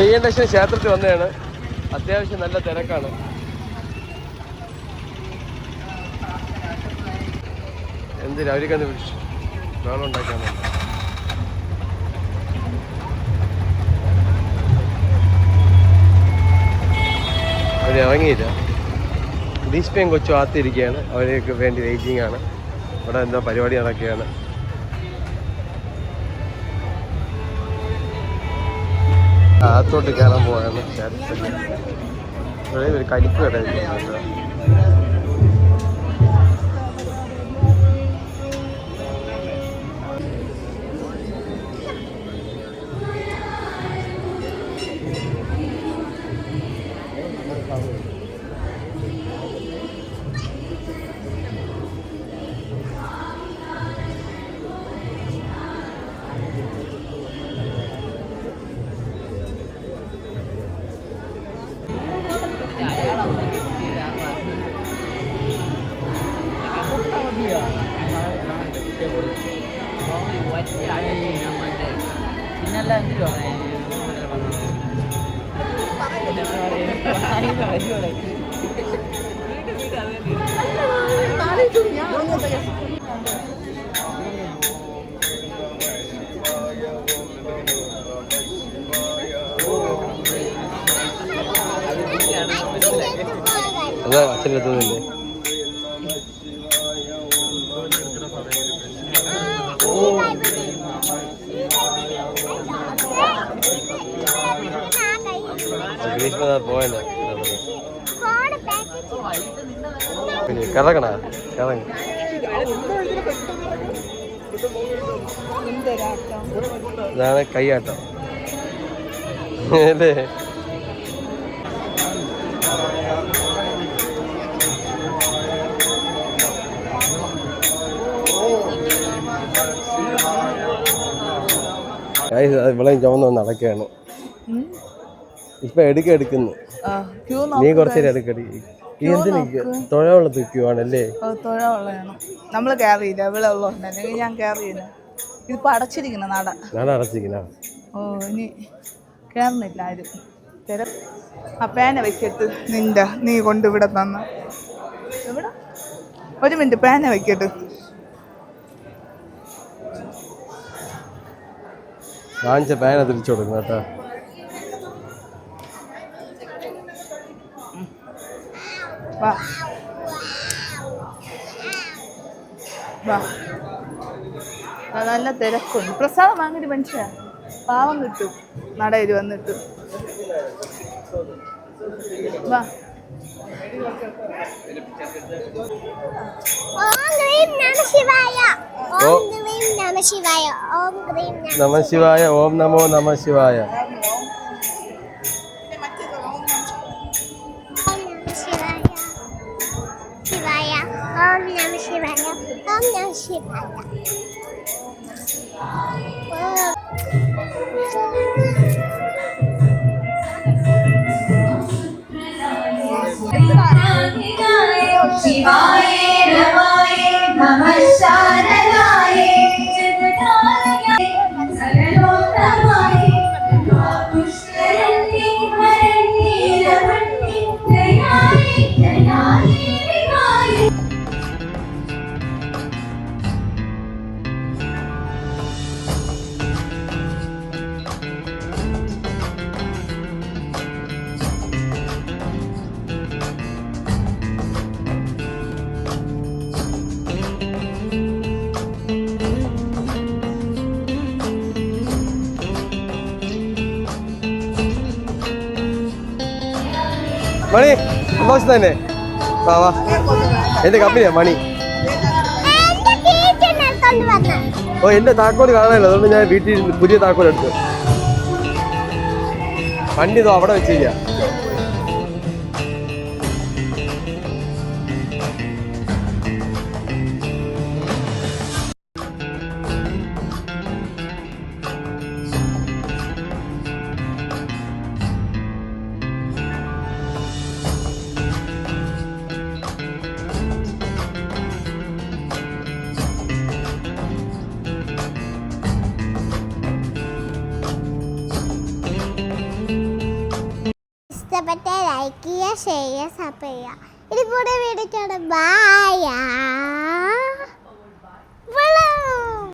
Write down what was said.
ശ്രീകണ്ഠേശ്വര ക്ഷേത്രത്തിൽ വന്നതാണ്. അത്യാവശ്യം നല്ല തിരക്കാണ്. എന്തിനാ അവർക്കന്ന് വിളിച്ചു വെള്ളം ഉണ്ടാക്കാൻ അവർ ഇറങ്ങിയില്ല. ദീഷ്പയും കൊച്ചും ആത്തിരിക്കുകയാണ്. അവർക്ക് വേണ്ടി വെയിറ്റിംഗ് ആണ്. ഇവിടെ എന്തോ പരിപാടി നടക്കുകയാണ്. അകത്തോട്ട് കയറാൻ പോവാണ്. ഇവിടെ ഒരു കരിപ്പ് കടയില്ല. അതാ അച്ഛനെത്തുന്നില്ലേ? പോയല്ലേ കിടക്കണ കിടങ്ങ ഇതാണ് കൈയാട്ടം അല്ലേ? ഇവിടെ ചുമന്ന് നടക്കുകയാണ്. ഇപ്പൊ എടുക്കുന്നു. നീ കുറച്ചേരം എടുക്കടി. എന്തിനു തൊഴവെള്ളത്തിൽ ക്യൂവാണല്ലേ? തൊഴവെള്ളമാണ്. നമ്മള് കയറിയില്ല. ഇവിടെ ഉള്ളതുകൊണ്ട് ഞാൻ കയറിയില്ല. ഇതിപ്പോ അടച്ചിരിക്കുന്ന നട അടച്ചിരിക്കുന്ന. ഓ ഇനി കയറുന്നില്ല ആരും. ആ പേന വെക്കട്ട് നിന്റെ നീ കൊണ്ടിവിടെ തന്ന. എവിടെ? ഒരു മിനിറ്റ് പേന വെക്കട്ട്. വാങ്ങിച്ച പേന തിരിച്ചു കൊടുക്കും കേട്ടോ. വാ വാ. നല്ല തിരക്കുണ്ട്. പ്രസാദം വാങ്ങിട്ട് മനുഷ്യ പാവം കിട്ടും നടയിൽ വന്നിട്ട്. വാ. നമഃശിവായ. ഓം നമോ നമഃശിവായ. ശിവായ നമഃ നമഃ ശാരദായ സകലോത്തമായ പുഷ്കരന്തി ഹരണ്യേ രമണ്യേ ദയായ ദയായ വിഹായ. മണി സന്തോഷം തന്നെ. വാ വാ. എന്റെ കമ്പനിയാ മണി. ഓ എന്റെ താക്കോല് കാണാനല്ലോ, അതുകൊണ്ട് ഞാൻ വീട്ടിൽ പുതിയ താക്കോൽ എടുത്തു. വണ്ടി ഇതോ അവിടെ വെച്ചിരിക്കുക. ഇഷ്ടപ്പെട്ട ലൈക്ക് ചെയ്യുക, ഷെയർ ചെയ്യുക, സബ്സ്ക്രൈബ് ചെയ്യുക. ഇത് കൂടെ വീഡിയോ ബൈ.